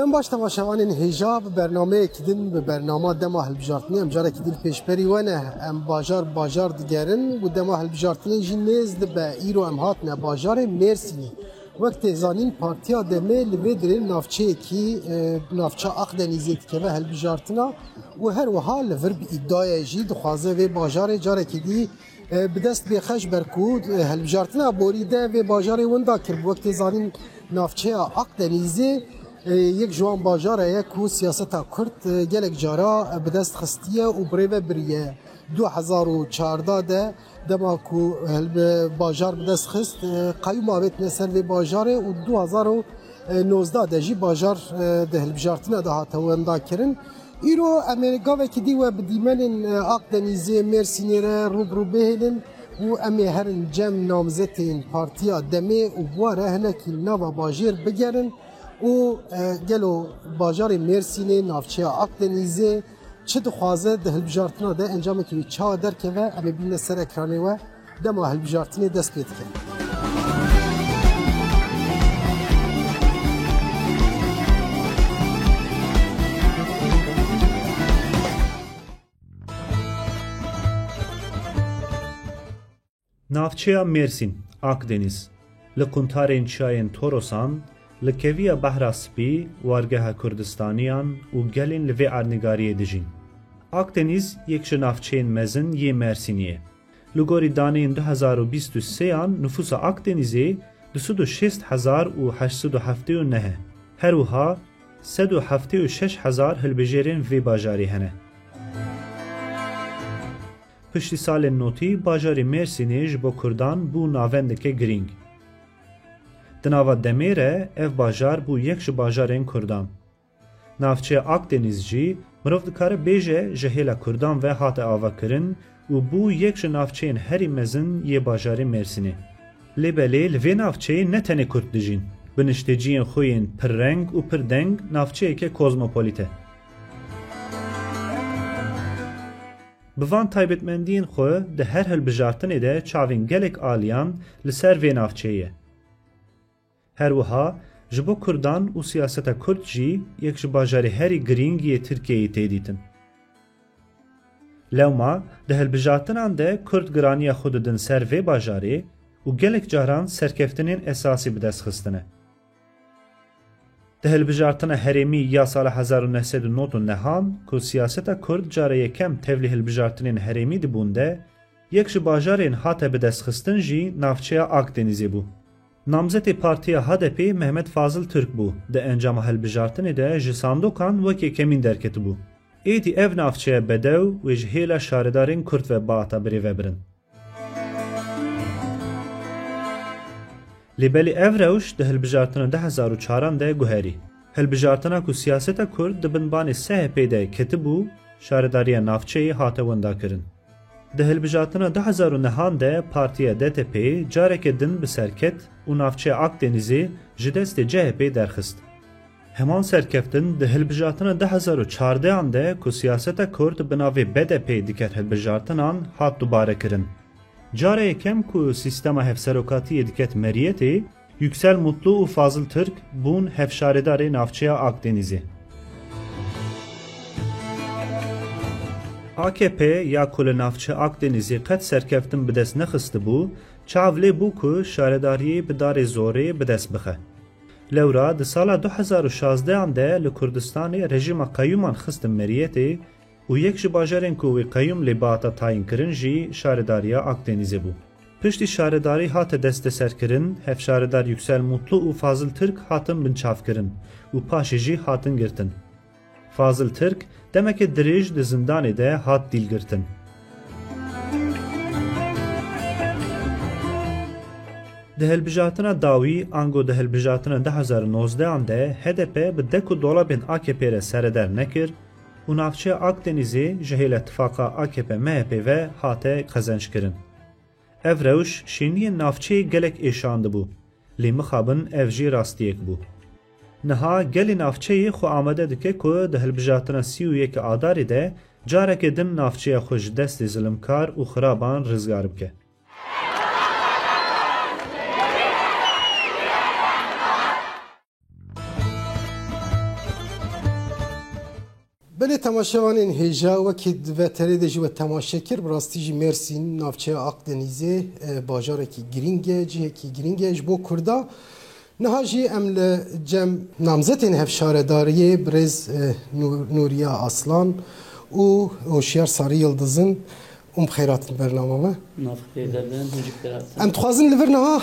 ام باش تماشاوانین هجا به برنامه کدین به برنامه دما هلبجارتنی ام جاره کدین پیشبری ونه ام باجار دیگرن و دما هلبجارتنی جی نزد به ایرو ام هاتنه باجار مرسینی وقت زانین پارتیا دمه لبه درین نافچه کی نافچه اقدنیزیت که به هلبجارتنا و هر وها لور بی ادعای جی دخوازه و باجار جاره کدی بدست بخش برکود هلبجارتنا بوریده و باجار وندا کرد وقت زانین نافچه اقدنیزی یک جوان باجاره یک کو سیاست کرد گلک جارا بدست خستیه و بریوه بریه 2014 ده دما کو باجار بدست خست قیوم آبت نسر و باجاره و 2019 ده جی باجار ده هلبجارتنا ده هاته وندا کرن ایرو امریکا و کدی و بدیمن اقدنیزی مرسینیره روبرو بهلن و امی هرن جم نامزتین پارتیا دمه و بواره هنکی نوا باجیر بگرن و گلو باجار مرسینه نافچه اقدنیزه چه دخوازه ده هلبجارتنا ده انجام کنی چا درکه و امی بین سر اکرانه و دما هلبجارتنی دست پید کن نافچه مرسین اقدنیز لقنتارین چاین توروسان لکویا بحر سپی وارگه کردستانیان و گلین لوی ارنگاری دجین. اقدنیز یک نافچین مزن یه مرسینیه. لگوری دانین 2023 نفوس اقدنیزی 206,879 هروها 176,000 هلبجرین وی باجاری هنه. پشتی سال نوتی باجاری مرسینیج با کردان بو ناوندکه گرینگ. دناوا دمیره اف باجار بو یکش باجارین کردان. نافچه اقدنیز جی مروف دکاره بیجه جهیل کردان و هات آوا کرن و بو یکش نافچین هری مزن یه باجاری مرسینه. لیبلی لوی نافچه نتنه کرد دجین. بنشتجین خوین پر رنگ و پر دنگ نافچه که کوزموپولیته. بوان تایبتمندین خو ده هر هلبجارتنی ده چاوین گلک آلیان لسر وی نافچهیه. هر وها جبو کردان و سیاست کرد جی یک باجاری هری گرینگی ترکیه تیدیتن. لوما ده هلبجارتنان ده کرد گرانی خود دن سر وی باجاری و گلک جاران سرکفتنین اساسی بدست خستنه. ده هلبجارتنا هرمی یا سال 1999 که سیاست کرد جاره کم تولی هلبجارتنین هرمی دی بونده یک باجارین هاته بدست خستن جی نافچه اقدنیزی بو. نامزد پارتیا HDP Mehmet Fazıl Türk bu. De encama helbijartini de ji sandokan wekî kemîn derket bû. Êdî ev navçeya bedew wê ji hêla şaredarên Kurd ve Baata birê vebirin. Lêbelî ev rewş di hilbijartina 2004 de guherî. Hilbijartina ku siyaseta Kurd di binbanê SHP de ketibû, şaredariya navçeyê hate wenda kirin. Di hilbijartina 2009 de partiya DTP careke din bi serket û navçeya Akdenizê ji destê CHP derxist. Heman serkeftin di hilbijartina 2014 de ku siyaseta Kurd bi navê BDP diker hilbijartinan hat dubare kirin. Care yekem ku sistema hevserokatiyê diket meriyetê, Yüksel Mutlu û Fazıl Türk bûn hevşaredarê navçeya Akdenizê. AKP ya ku li navçe Akdenizê qet serkeftin bi dest nexistibû, çav lê bû ku şaredariyê bi darê zorê bi dest bixe. Lewra di sala 2016 de li Kurdistanê rejima qeyûman xistin meriyetê û yek ji bajarên ku wê qeyûm lê Baata tayin kirin jî şaredariya Akdenizê bû. Piştî şaredarî hate desteserkirin, hevşaredar Yüksel Mutlu û Fazıl Türk hatin binçavkirin û paşê jî hatin girtin. Fazıl Türk demeke dirêj di zindanê de hat dîlgirtin. Di hilbijartina dawî ango di hilbijartina 2019 de HDP bi dek û dolabên AKP re sereder nekir û navçeya Akdenizê ji hêla ittifaqa AKP-MHP ve hate qezenç kirin. Ev rewş şîniyên navçeyê gelek êşan dibû, lê mixabin ev jî rastiyek bû. Niha gelê navçeyê xwe amade dike ku di hilbijartina 31 Adarê de careke din navçeya xwe ji destê zilimkar û xiraban rizgar bike. بله تماشاوانین هجا وکی دوتره دجی و تماشا کر براستی جی مرسین نافچه اقدنیزه باجاره کی گرینگه جیه کی گرینگه جبو کردا نها جی امل جم نامزتین هفشارداریه برز نوریا اصلان و هوشیار ساری یلدزن خیراتن برنامه ام تخوازن لورنها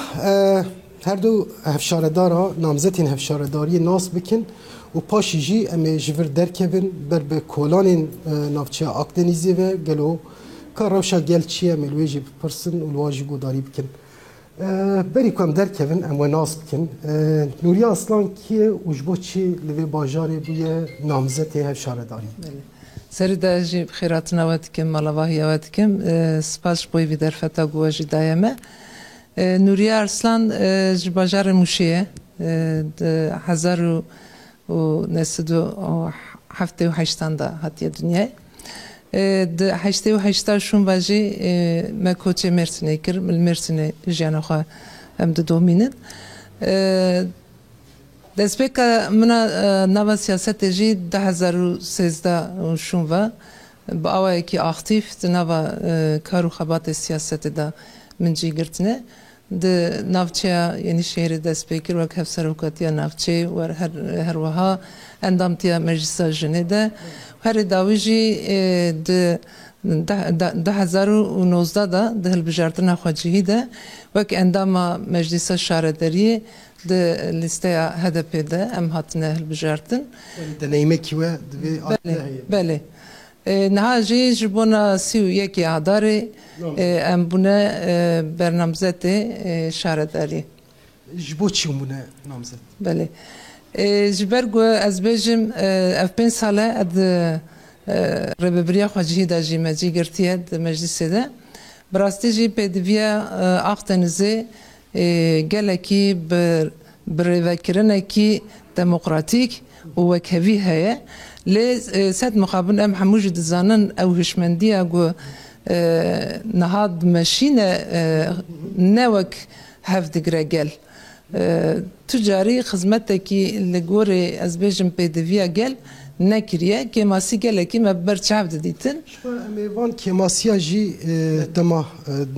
هر دو هفشاردارها نامزتین هفشارداری ناس بکن و پاشی جی امی جور درکبن بر به کولانین نافچه اقدنیزی و گلو که روشا گل چیه ملویجی بپرسن و الواجی گوداری بکن بری کم درکبن اما ناس بکن نوریا اصلان کیه وجبو چی لوی باجاری بویه نامزتی هفشارداری سری داجی خیراتنا واتکم مالواهی واتکم سپاس بوی وی درفتا گواجی دایمه نوریا ارسلان جباجار موشیه و نسدو هفته و هشتانده هاتیه دنیا ده هشته و هشتا شون باجی مکوچه مرسنه کر مل مرسنه جانا خوا هم ده دومینن دست بکا منا نوا سیاست جی 2013 شون و با آوه کی اکتیف ده نوا کارو خبات سیاست ده من جی گرتنه ده نافچه یعنی شهر دست بکر و کف سروکاتی نافچه و هر وها اندامتیا مجلس جنه ده هر داویجی ده 2019 ده هلبجارتن خواجهی ده وک اندام مجلس شارداری ده لیسته هدف ده ام هاتنه هلبجارتن دنیمه کیوه بله نهاجی جبونا سیو یکی عداری ام بونه برنامزت شارداری جبو چی بونه نامزد بله جبرگو از بیجم اف 5 ساله اد رببریا خواجهی دا جی مجی گرتیه د مجلس ده براستی جی پدویا اختنزه گلکی بروکرنه کی دموکراتیک و وکوی هیا لی سد مقابل ام حموج دزانن او هشمندی اگو نهاد ماشینه نوک هفت گرگل تجاری خدمتکی لگوری از بیجم پیدویا گل نکریه که ماسی گله کی مبر چهب دیتن میوان که ماسیا جی دما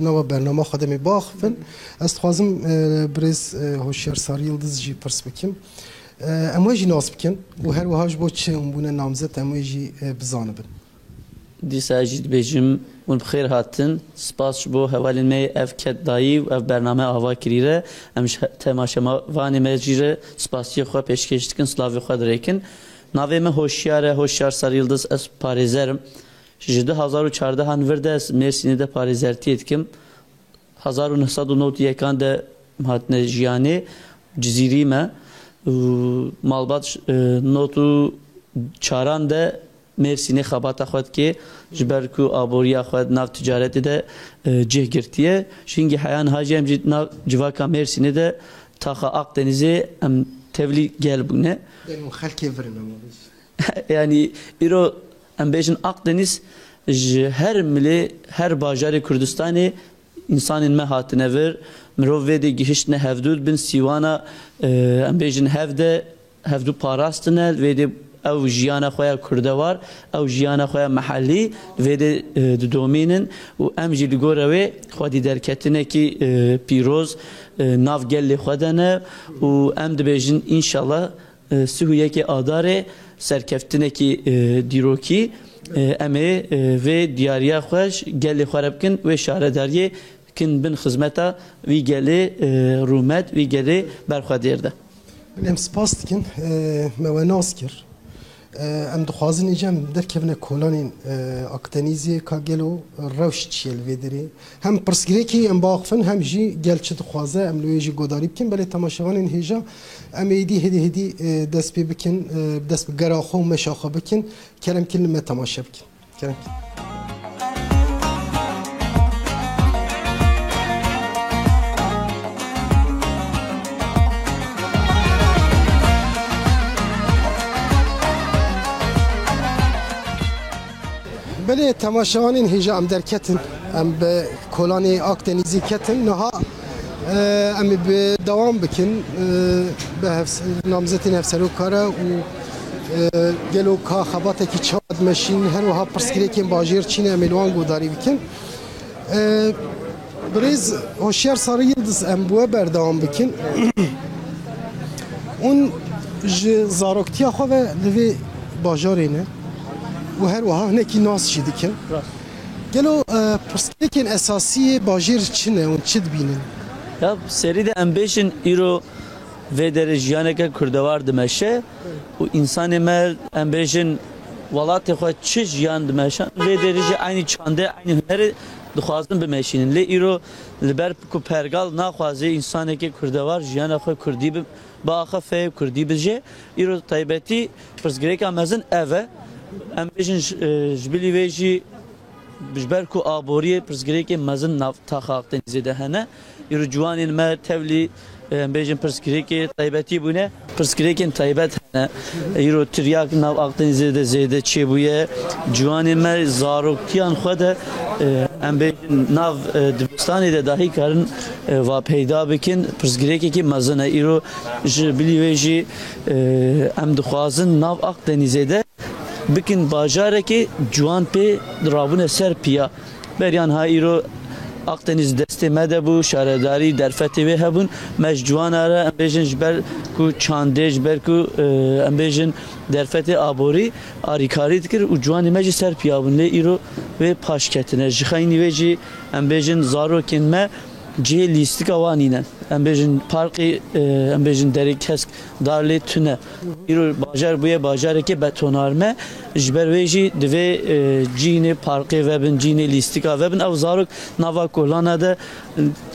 نوا برنامه خدمی باخفن از خوازم برز هوشیار ساری یلدز جی پرس بکیم اما جی ناس بکن و هر وهاج با چه بونه نامزد اما جی بزانه بن دیسا جید بیجم اون بخیر هاتن سپاس بو حوالین می اف کت دایی و اف برنامه آوا کریره امش تماشا ما وانی مجیره سپاسی خوا پیشکشتکن سلاوی خوا دریکن ناوی من هوشیار ساری یلدز از پاریزرم جده 2014 هنورده از مرسینی ده پاریزرتی etkim 1991 de hatne jiyane ciziri me malbat notu çaran de Mersin'e xabata xwed ki jiber ku aboriya xwed nav ticareti de cih girtiye şingi hayan hacem nav civaka Mersin'e de taxa Akdeniz'e em tevli gel bune yani iro em bejin Akdeniz her mili her bajari Kurdistan'ı insanın mehatine ver mirov vedi gihişne hevdud bin Sivana em bejin hevdu parastine vedi او جیانا خویا کرده وار او جیانا خویا محلی وید دومینن و ام جلی گوروی خودی درکتنه کی پیروز ناف گلی خودنه و ام دبیجن انشالله سهویه کی آداره سرکفتنه کی دیروکی امی و دیاریا خوش گلی خوربکن و شارداریه کن بن خدمتا وی گلی رومت وی گلی برخوادیرده ام سپاس دکن مواناس کر ام دخوازن ایجام درکبنه کلانین اکتنیزی کاغلو روش چیل ویدری هم پرسگری کی ام باقفن هم جی گل چه دخوازه ام لویجی گوداری بکن بله تماشاوانین هیجا ام هدی دست بی بکن دست بگراخو مشاخه بکن کرم کلمه تماشا بکن کرم بله تماشاوانین هیجا ام درکتن ام به کلانی اکدنیزی کتن نها ام به دوام بکن به نامزتین هفسرو کاره و گلو کا خبات کی چاد ماشین هر وها پرسکری که باجر چینه ملوان گوداری بکن بریز هوشیار ساری یلدز امبوه بردام بکن اون زاروکتیا خو و لوی باجارینه و هر وها هنکی ناس چی دکن گلو پرسکری که اساسی باجر چینه اون چید بینن Ya seride M5'in İro ve derece kurdavar demeşe o insanı mel M5'in valat ya çiş yan demeşe ve derece aynı çanda aynı hüneri duhazın bir meşinin le İro liber ku pergal na xwaze insanı ki kurdavar jiyana xwe kurdi bi baxa fe kurdi bije İro taybeti persgreka mezin eve M5'in jbili veji bijber ku aboriye persgreka mezin nav taxaqten zede hene İrcuanın me tevli bejin perskireki taybeti bu ne? Perskirekin taybet ne? İro tiryak nav Akdeniz'de de zeyde çebuye cuanın me zaroktiyan xwede bejin nav Dibistan'da dahi karın va peyda bikin perskireki ki mazana İro biliveji em dixwazin nav Akdeniz'de bikin bajareki cuan pe drabune ser piya beryan ha İro Akdeniz desteme de bu şaredari derfeti ve hebun meccuan ara embejin jber ku çande jber ku embejin derfeti abori arikari dikir u cuani meci serpiyabun le iro ve paşketine jixayni veci embejin zaro kinme ce listik avanine embejin parki embejin derik kesk darle tüne iro bajar buye bajar ke betonarme jber veci dve cine parki webin cine listika webin av zarok nava kolana da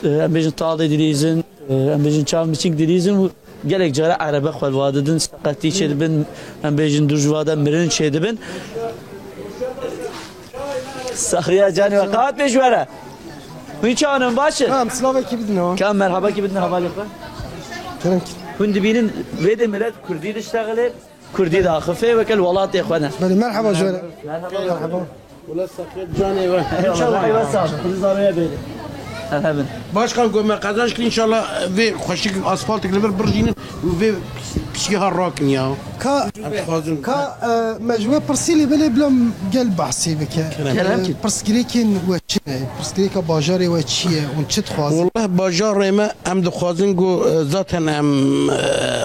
embejin taale dilizin embejin çavmiçing dilizin gelek cara arabe xwalvadidin sakati çedibin embejin durjvada mirin çedibin sahiya cani ve qaat peşvere Hüçanın başı. Tamam, Slava ki bidin o. Kam merhaba ki bidin havalı yapar. Kerem ki. Hundibinin ve de millet Kürdi de iştagale, Kürdi de akıfe ve kel valat ikhwana. Bali merhaba Jüvele. Merhaba. Ula sakit canı var. İnşallah ayva sağ. Kürdi araya böyle. Merhaba. Başkan gömme kazanç ki inşallah ve hoşik asfalt ekleber birjinin ve pişki harrakin ya. Ka mecbur persili bile bilam gel bahsi bike. Kerem ki. Perskirikin ve çine. Perskrika bajari ve çiye. On çit xwaz. والله bajar reme em dixwazin go zaten em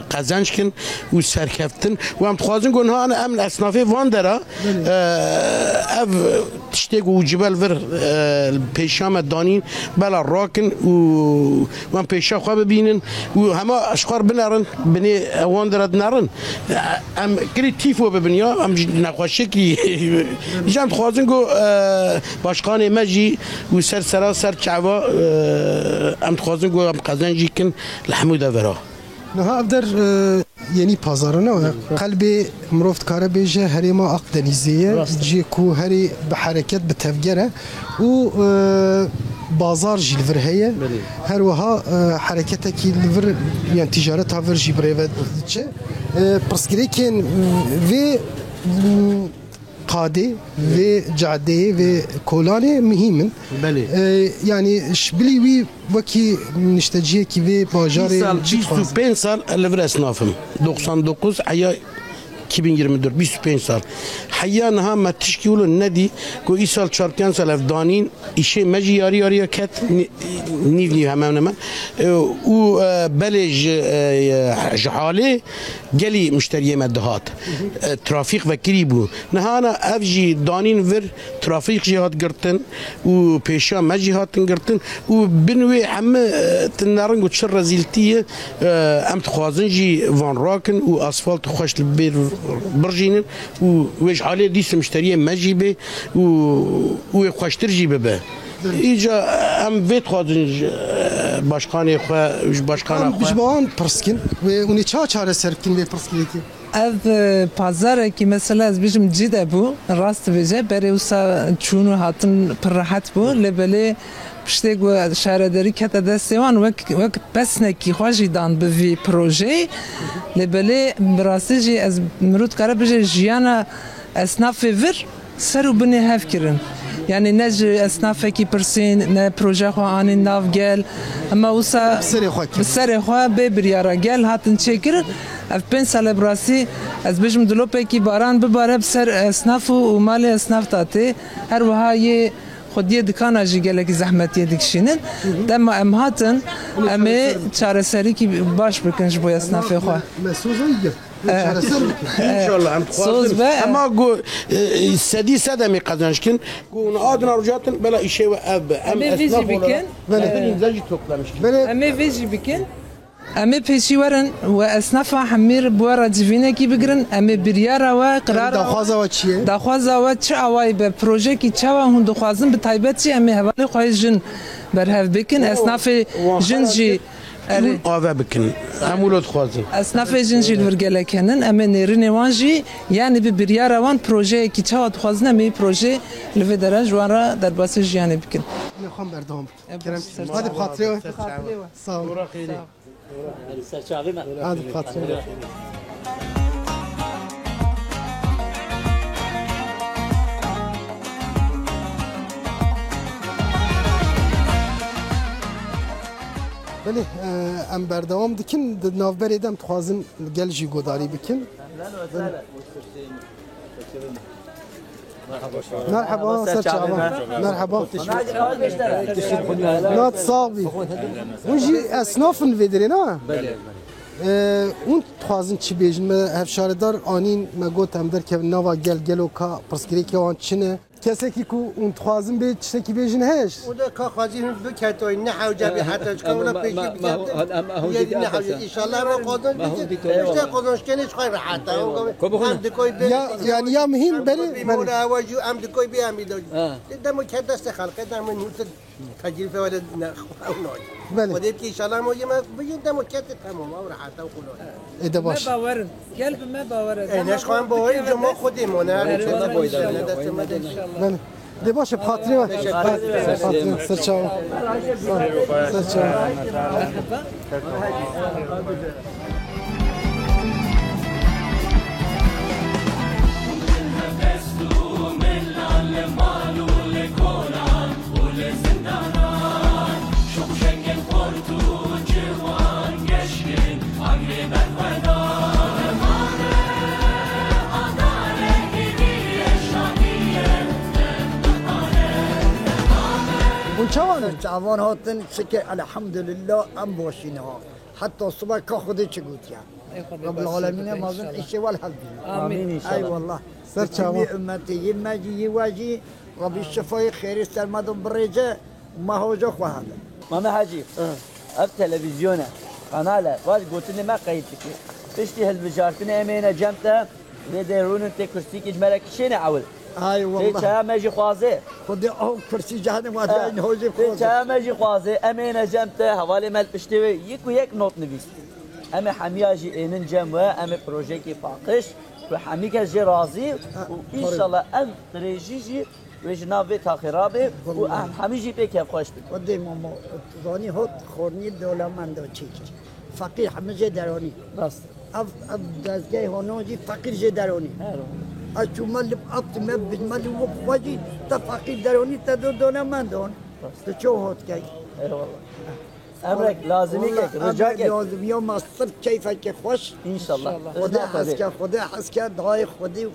kazançkin u serkeftin ve em dixwazin go niha em esnafê van dera ev tiştê ku cibel vir pêşa me danîn bela rakin û em pêşa xwe bibînin û hema eşxar binerin binê wan dera dinerin em kirî tîfo bibin ya em jî nexweşikî jî em dixwazin go başkanê me jî û ser sera ser çava em dixwazin ku em qazancî kin li hemû de vera. Niha ev der yeni pazarına ve kalbi mirov dikare bêje herêma Akdenizê cî ku herî bi hereket bi tevgere û bazar jî li vir heye her wiha hereketekî li vir yani ticareta vir jî birêve diçe pirsgirêkên vê qadê ve cadê ve kolanê mühimin. Yani şbili wî wekî nişteciyekî vê bajarê 25 sal li vir esnafım. 99 aya 2024 25 sal. Hayya niha me tişkî wilo nedî ku îsal çarptiyan sal ev danîn îşê me jî yarî yarîya ket nîv nîv hemen hemen û belê ji halê gelî müşteriyê me dihat. Trafîk vekirî bû. Nihana ev jî danîn vir trafîk jî hat girtin û pêşa me jî hatin girtin û bin wê hemû tinnerin û çi rezîltiyê em dixwazin jî van rakin û asfalt xweş li bêr birjînin û wê ji halê dîs müşteriyê me jî bê û wê xweştir jî bibe. İca em vê dixwazin başkanê xwe ji başkana xwe bijban pirskin ve hûn ê çareser bikin vê pirskirêkê. Ev pazareki mesela ez bijim cide bu rast veje bere usa çunu hatın pir rahat bu lebele pişte gu şarederi kete destevan vek pesneki xwaji dan bi proje lebele rastî ez mirut kare bije jiyana esnafê vir ser û binê hev kirin. Yani ne esnafekî pirsîn ne proje xwe anî nav gel ama wisa Serê xwe kir. bi serê xwe bê biryara gel hatin çêkirin ev 5 sale birasî از بجم دلوپه کی باران بباره بسر اسناف و مال اسناف تاته هر وها یه خودی دکان آجی گله کی زحمتی دکشینن دم ام هاتن اما چاره سری کی باش بکنش بو اسناف خو مسوزه İnşallah hem Söz kuazın. be. Ama go istediği sedemi kazançkin. Go adına rücatın böyle işe ve ev. Hem Ama vizi esnaf bikin. olarak. Ben imzacı toplamış. اما ویجی بکن اما پیشی ورن و اسناف حمیر بوارا جوینه کی بگرن اما بریارا و قرار دخوازه و چیه؟ دخوازه و چه اوای به پروژه کی چه و هون دخوازن به تایبت چی اما حوالی خواه جن برهف بکن اسناف جن جی Ave bikin. Hem ulot kuazın. اسناف جن جی ورگله کنن اما نیرین وان جی یعنی به بریارا وان پروژه کی چه و دخوازن اما پروژه لوی درج وان را در باسی جیانه بکن میخوام بردام کرم هذه بخاطري صاو هذه بخاطري بله ام بردوام دکن نافبری دم تخوازن گل جی گوداری بکن مرحبا سر شعبان مرحبا نات صاحبي ونجي اسناف الفيدرينا اون تخوازن چی بیجن ما هفشاردار آنین ما گوتم در که نوا گلو کا پرسکری که آن چنه کسی که اون تخوازن به چه کی بیجن هش وده كخازين بكتوي نحو جابي حتى كونا بيجي بكتوي نحو ان شاء الله ما قادر مش قادرش كنيش خير حتى ام دكوي yani ya mühim beni بيمولا وجو ام دكوي بيامي دو ده مكدس خلق ده من نوت تجربه ولا نوع بله وديك ان شاء الله مو ما بيجي ده مكدس تمام او حتى وكلنا ede baş باورن قلب ما باورن ناش خان بوي جمع خودمون هذا بويدا بله de baş بخاطري بخاطري سر çao سر çao çavan جوان هاتن شکر الحمدلله ام باشینها حتی صبح که خودی چه گوت یا رب العالمین مازن ایشه والحل بیم آمین ای والله سر چاوا امتی یه مجی یه واجی ربی شفای خیری سرمدن بریجه ما هوجا خواهد ماما حاجی اف تلویزیونه قناله واج گوتنی ما قید بکی پشتی هلبجارتن امینه جمته و درونن تی کرسی که جمله کشینه اول ای تی والله چه مجی خوازه خودی آو کرسی جهنم واجی این هوجی تی چه مجی خوازه امینه جمته حوالی مل پشتی و یک و یک نوت نویست اما حمیاجی اینن جمعه اما پروژه کی فاقش و حمی که جی راضی و انشالله ام تریجی و جنابه تاخرابه و همی جی به کیف خوش بید خودی ماما زانی هات خورنی دولمند و چیک فقیر همه جه درانی راست اف دزگاه هانوجی فقیر جه درانی اشو مال ابط مبد مال وقواجي تفاقيد دروني تدو دونا مندون تشو هوت كاي eyvallah emrek lazımي كيك رجاء كيك لازم يوم الصبح كيفك خوش inşallah خدا حسكا خدا حسكا دعاي خدي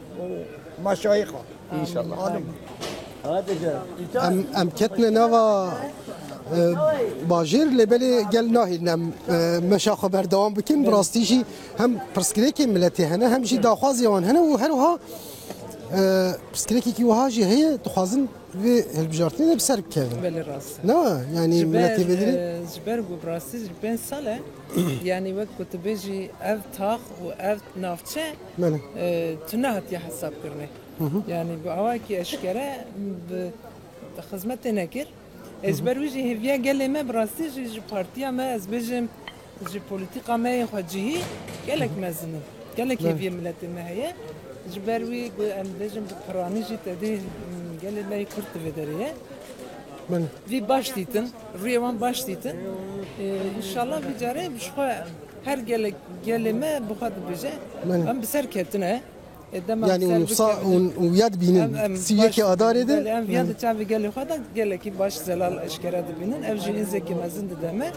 ومشايخه ان شاء الله عالم hadi canım ام كتنا نوا باجر لبلی گل ناهی نم مشا خبر دوام بکن براستیشی هم پرسکریکی ملتی هنه هم جی داخوازی وان هنه و هر وها پرسکریکی کی وها جی هی دخوازن و هلبجارتنی ده بسر بکردن بله راست نه یعنی ملتی بدری جبر و براستی جبن ساله یعنی وقت کت بیجی اف تاخ و اف نافچه بله تنهت یا حساب کرنه یعنی با اوای کی اشکره به خدمت نکر اجبر ویجی هفیا گله ما براستی جی پارتیا ما از بیجم جی پولیتیکا ما خواجهی گلک مزنه گلک هفیا ملت ما هیه جبر وی ام بیجم پرانی جی تدی گله ما کرد ودریه بله وی باش دیتن رویوان باش دیتن انشالله بیچاره بشخوا هر گله ما بخواد بجه بله. ام بسر کتنه Yani uyad binin siyeki adar ede. Ev yadı çavi geli xada geleki baş zelal eşkere dibinin ev jin zeki mezin de deme.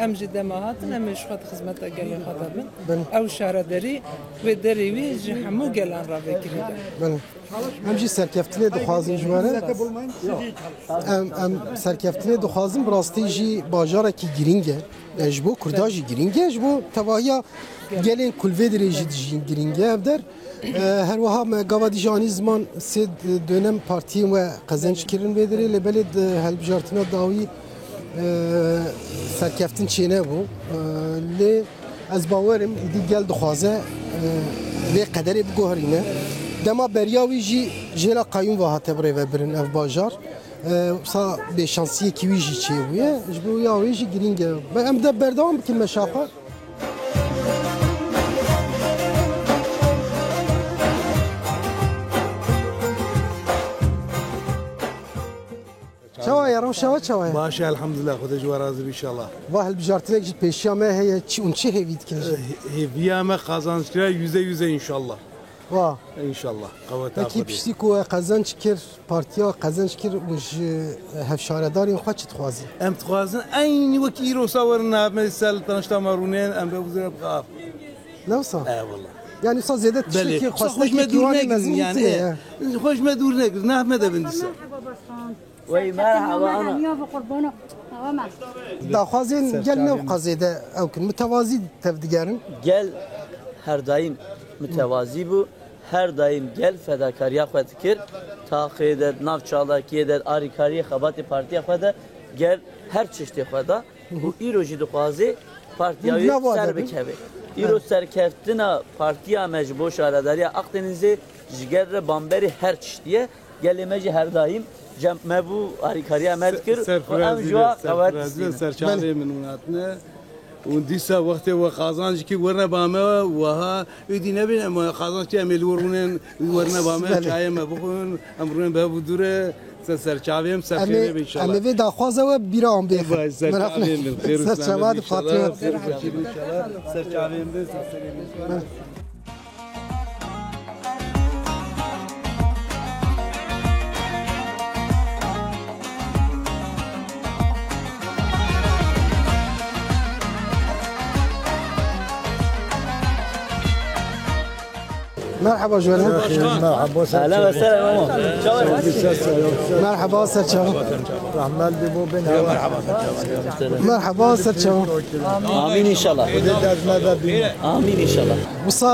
Em ji deme hatin em şu xat hizmete geli xada bin. Ev şara deri ve deri vi ji hamu gelan ra vekili. Em jî serkeftine dixwazin ji we re em serkeftine dixwazin bi rastî jî bajarekî girîng e ji bo Kurda jî girîng e ji bo tevahiya gelên Kulvedirê jî dijîn girîng e ev der her wiha me gava dijî ziman sê dönem partiyên we qezenç kirin vê derê lê belê helbijartina dawî serkeftin çêne bû lê ez bawerim îdî gel dixwaze vê qederê biguherîne dema beriya wî jî jêla qayûn ve hate birê vebirin ev bajar sa bêşansiyekî wî jî çêbûye ji bo ya wê jî girîng e em de berdewam bikin meşaxa çawa ya roşawa çawa باشه الحمدلله خدا جو راضی ان شاء الله va helbijartinek jî pêşiya me heye çi û çi hêvî dikin هیویامه kazançlara %100 inşallah va inşallah kavata pekî piştî ku qezenç kir partiya qezenç kir û ji hevşaredarên xwe çi dixwazî em dixwazin aynı wek îro sawerin navme sel tanışta marûnên em be buzure bixaf newsa eyvallah yani sa zêde tiştekî hoş me dur negrin yani hoş me dur negrin nahme de bindise Vay merhaba ana. daxwazên gel nev qazêde ew kin mütevazî tevdigerin Gel her daim mütevazi bu. Her daim gel fedakariya xwe dikir. Taqî navçalakiye de arîkariye xebatê partiya xwe de gel her çeştê xwe da û îro jî dixwaze partiya wê ser bikeve. îro serkeftina partiya me ji bo şaredariya Akdenizê ji gel re bamberî her çeştiye gelê me jî her daim me bû arîkariya me dikir û em ji wa qewet serçavê min hatine û dîsa wextê we qazancikî werne bame wiha êdî nebin em qazancî em ê li wir rûnin werne bame çayê me bixwin em rûnin bi hev û dûre serçavê em serxêrê be inşallah em ê vê daxwaza we bîra an bê serçavê min xêr û serçava di Fatime serçavê min serçavê merhaba Jwele مرحبا اهلا وسهلا ماما merhaba serçava رحمل بو بن merhaba serçava امين ان شاء الله امين ان شاء الله wisa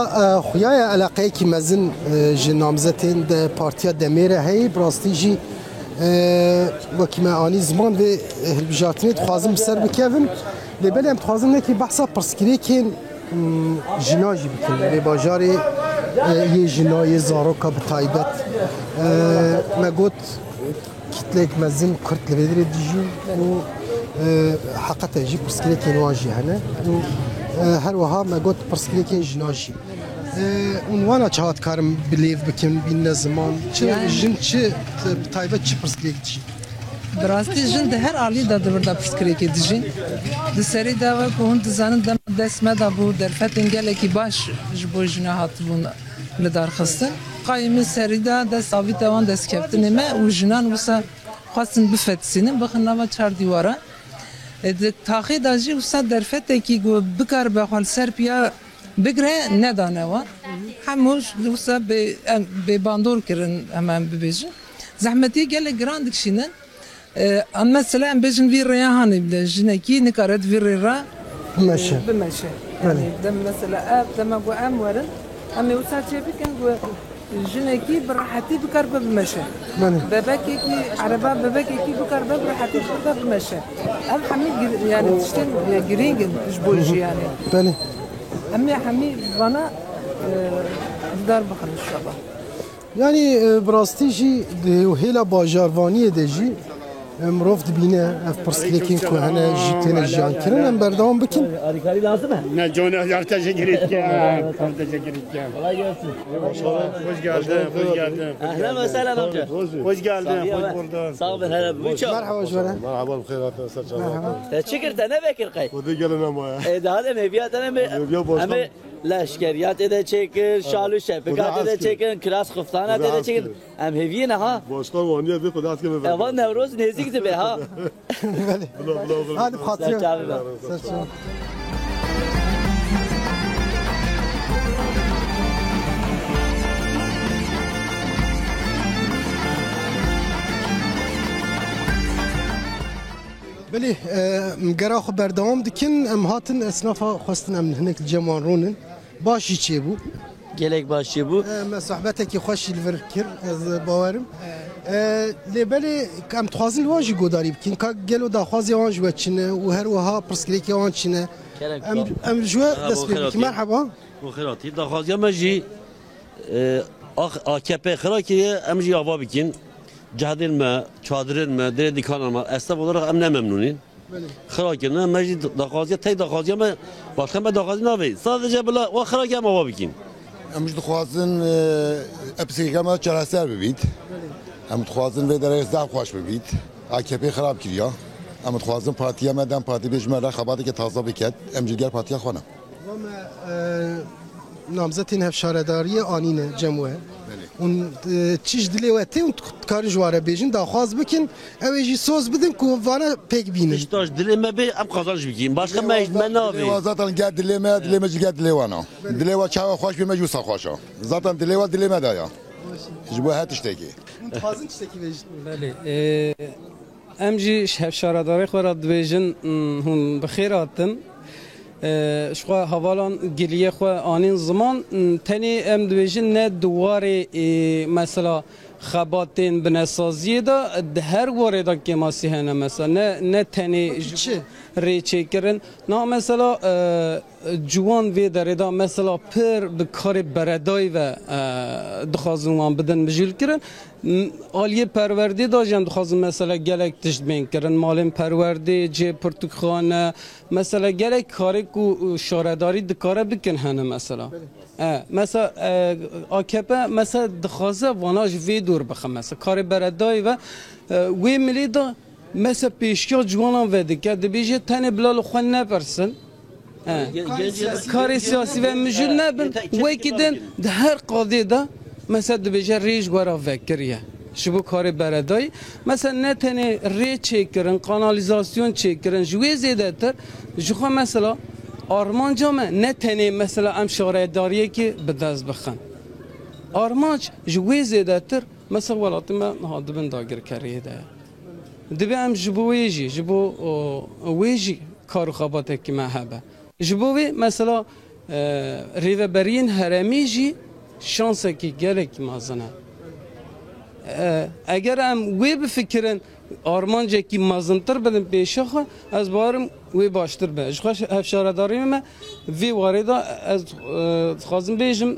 xuyaya alaqeyekî mezin ji namzetên de partiya Demêre heye bi rastî jî wekî me anî ziman vê hilbijartinê dixwazin bi ser bikevin lê belê em dixwazin nekî behsa pirsgirêkên jina jî bikin vê bajarê yê jina yê zaroka bi taybet me got kitlek mezin Kurd li vê derê dijîn û heqete jî pirsgirêkên wan jî hene û her wiha me got pirsgirêkên jina jî ûnwana çi hat karim bilêv bikin bîne ziman çi jin çi bi taybet çi pirsgirêk dijîn Bi rastî jin di her alî de divir da pirsgirêkê dijîn. Di serî de ve ku hûn dizanin dest me da bû derfetên gelekî baş ji bo jina hatibûn li darxistin. Qayîmî serî de dest avî te wan destkeftinê me û jinan wisa xwastin bifetisînin bixin nava çar dîwara. Di taxê da jî wisa derfetekî ku bikar be xwe li ser piya bigire nedane wan. Hemû wisa bê bandor kirin hemen bibêjin. Zehmetî gelek giran dikşînin. An mesela em bêjin vî rêya hanê bile jinekî nikare vî rê re bimeşe bimeşe. Yani dem mesela ev dema ku em werin em ê wisa çê bikin ku jinekî bi rehetî bikar be bimeşe. Bebekekî ereba bebekekî bikar be bi rehetî bikar be bimeşe. Ev hemî yani tiştên girîngin ji bo jiyanê. belê Em ê hemî vana didar bixin inşallah. yani bi rastî jî di hêla bajarvaniyê de jî mirov dibîne ev pirsgirêkên ku hene jî têne jiyan kirin em berdewam bikin arikari lazım mı? Ne canı yar teşekkür edeceğim. Teşekkür edeceğim. Kolay gelsin. Hoş geldin. Hoş geldin. Ahlan ve sehlan amca. Hoş geldin. Hoş buldun. Sağ olun hele bu çok. merhaba Jwele Merhaba bخيرات serçava. Teşekkür ederim ne bekir kay. Hadi gelin ama ya. Daha da meviyat ne mi? Meviyat başkan. لشکریات ده چکن شالو شفقات ده چکن کلاس خفتانات ده چکن ام هیوی نه ها باشقا وانیه به خدا که بفرمایید اول نوروز نزدیک به ها هذا بخاطر بله مگرا خو بردام دکن ام هاتن اسنافا خواستن ام هنک جوان رونن باشی چی بو gelek başı bu صحبتك خوش الفركر از باورم لبلی کم تخازن واجی گوداری بکن که گلو داخوازی آنج و چنه و هر وها پرسکریکی آن چنه ام جوا دست بک مرحبا بخیراتی داخوازی مجی AKP خراکی امجی آوا بکن جهدین ما çadırın mı dire dikan ama esnaf olarak em ne memnunun خراکی نه مجی داخوازی تی داخوازی ama başka bir dاخوازی navi sadece böyle o خراکی ama آوا بکن امش دخوازن اپسیکما چراسر ببید ام دخوازن و درس دا خوش ببید AKP خراب کردیا ام دخوازن پارتیا مدام پارتی بجمع خباتی که تازه بکد ام جگر پارتیا خونه نامزدین هفشارداری آنینه جمعه اون چیش دلیواتی اون کار جواره بیشین داخواز بکن اویجی سوز بدن که وانا پک بینن iştaş dileme be em kazanç bikiyim başka mecmen navi دلیوا zaten gel dileme جگر دلیوانا دلیوا چاو خوش بیم جوسا خوشا zaten دلیوا dileme دایا جبو هات اشتکی تازن اشتکی بیشین بله امجی هفشارداری خورا دویجن هون بخیر هاتن شخوا حوالان گلیه خوا آنین زمان تنی ام دویجن نه دواره مثلا خباتین بنسازیه دا هر واره دا که ماسی هنه مثلا نه تنی ریچه کرن نه مثلا جوان وی داره دا مثلا پر به کار بردای و دخوازنوان بدن بجیل کرن آلیه پروردی دا جن دخوازن مثلا گلک تشت بین کرن مالین پروردی جه پرتوکخانه مثلا گلک کاری کو شارداری دکاره بکن هنه مثلا مثلا AKP مثلا دخوازه واناش وی دور بخم مثلا کار بردای و وی ملی دا مثلا پیشکیا جوانان ویده که دبیجه تنه بلال خوان نپرسن کاری سیاسی و مجول نبن وی کدن ده هر قاضی دا مثلا دبیجه ریج گورا وکریه شبو کار بردای مثلا نه تنه ری چکرن کانالیزاسیون چکرن جوی زیده تر جوخا مثلا آرمان جامعه نه تنه مثلا ام شارداریه که به دست بخن آرمانج جوی زیده تر مثلا ولات ما هادبن داگر کریه ده دبی ام جبو ویجی کارو خباته که محبه جبوی مثلا ریوبرین هرمی جی شانسه که گله که مازنه اگر ام وی بفکرن آرمان جه که مازنتر بدن پیشه خوا از بارم وی باشتر به جخواش هفشارداری ما وی وارده از خوازم بیشم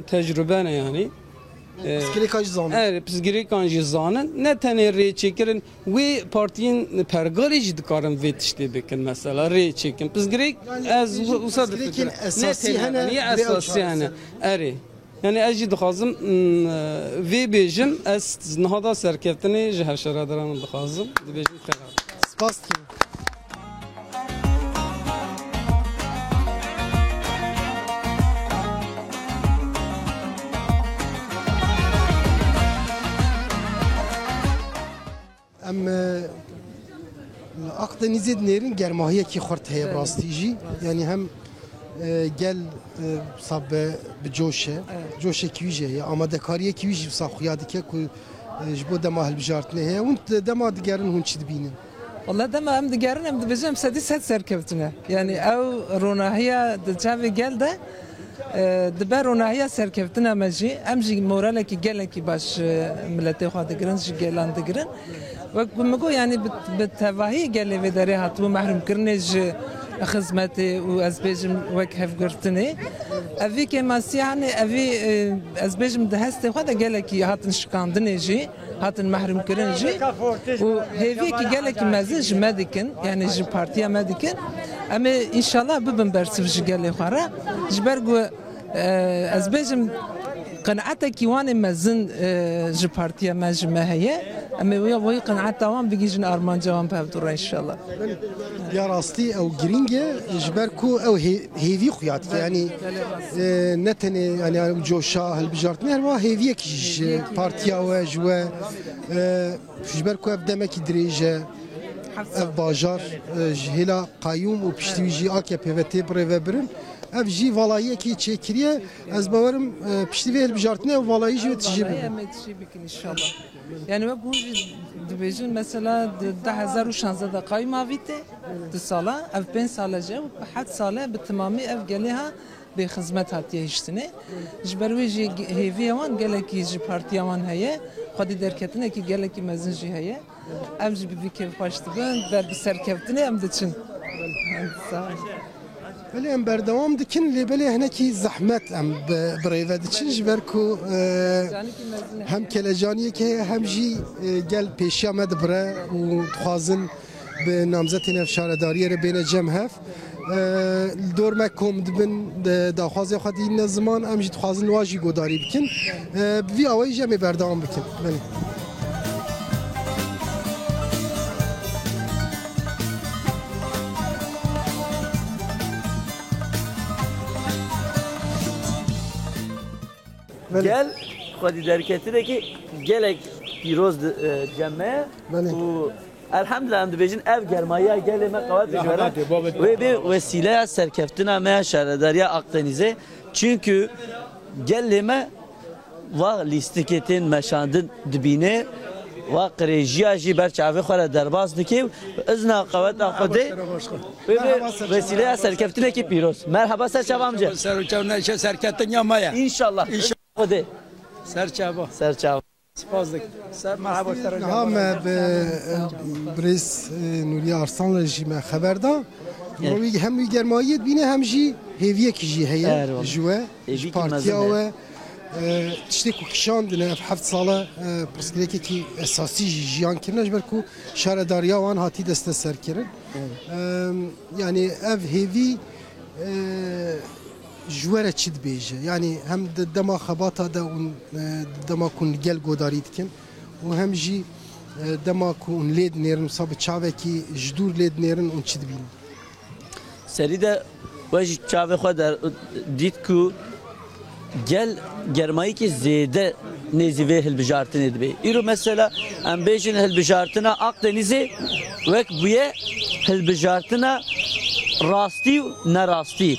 تجربه نه یعنی پسگیریکانجی زانن نه تنه ری چکرن وی پارتین پرگاری جد کارم وی تشتی بکن مثلا ری چکن پسگیریک از وسط اساسی هنه اره یعنی اجی دخوازم وی بیجم از نهادا سرکفتنی جهر شرادران دخوازم بیجم خیلی سپاس ام اقدنیزید نیرین گرماهیه کی خورد هی براستیجی یعنی هم گل صاب بجوشه کیویجه یا آماده کاریه کیویجی صاح خیاده که جبو دما هالبجارتنه هي وانت دما دقارن هون چی دبینن والله دما هم دقارن هم دبجم سدي سد سركبتنا يعني او روناهيه دجافي قال ده دبا روناهيه سركبتنا ماجي امجي مورالك قالك باش ملتي خا دقرنش قالان دقرن ومگو يعني بالتواهي قال لي بدري هاتو محروم كرنج خدمتي وازبيجم وكهف قرتني افي كما يعني افي ازبيجم دهست خدا قالك هاتن شكاندني جي هاتن محروم كرنجي وهيفي كي قالك مازج مادكن يعني جي بارتيا مادكن اما ان شاء الله ببن برسف قال لي خرا جبرغو ازبيجم قناعتك وان مزن ج بارتيا مجمع هي اما وي قناعت دوام بيجن ارمان جوان بهدور ان شاء الله يا راستي او جرينجا جبركو او هيفي خيات يعني نتني يعني جوشا هالبجارتنا هو هيفي كيج بارتيا وجوا جبركو بدمك دريجه باجار هلا قايوم وبشتيجي اكي بيفتي بريفبرن اف جي فالایه کی چکریه از باورم پشتی ویل بجارتنه و والایی جو تجیب ان شاء الله يعني ما بقول دبيجن مثلا 10016 دقائق ما فيته الصلاة اف بين صلاة جو حد صلاة بالتمامي اف قالها بخدمتها تيهشتني جبرويجي هيفي وان قالك يجي بارتيا وان هي خدي دركتنا كي قالك مزنجي هي امجي بي كيف باشتبن بر بسركبتني ام دچن بله ام بردوام دکن لی بله هنه کی زحمت ام برایوه دچن جبرکو هم کلجانیه که هم جی گل پیشی آمد بره و خوازن به نامزد نفشارداری رو بین جمع هف دور مکم دبن داخوازی خودی این زمان ام جی خوازن واجی گوداری بکن بی آوایی جمع بردوام بکن بله Gel خودی درکتیه که گلک پیروز جمعه و الحمدلله ام دبیجن اف گرمایه گل ما قوت بجوره و به وسیله سرکفتنا ما شهرداری اقدنیزه çünkü gelme و لیستکتین مشاندن دبینه و قریجیا جی برچاوی خوره درباز دکی ازنا قوت اخده و وسیله سرکفتنا کی پیروز مرحبا سرچاو امجا سرچاو سرکفتن یا مایا انشالله خده سرچاو سرچاو سپاسدك مرحبا هم بريس نوري ارسلان رژیم خبردا روی هم گرمایی بینه هم جی هیویه کی جی هيا جوا پارتیا و تشتي کو کشاندنه 7 ساله پرسکریکی کی اساسی جیان کرنج برکو شهرداریا وان هاتی دست سر کرن yani ev hevi جواره چید بیجه یعنی هم دما خباتا دا اون دما کن گل گوداری دکن و هم جی دما کن لید نیرن صاب چاوه کی جدور لید نیرن اون چید بین سری ده وجه چاوه خود دید کو gel germayı ki zede nezive hilbijartın edbe. İro mesela ambejin hilbijartına Akdeniz'e ve buye hilbijartına rasti ne rasti.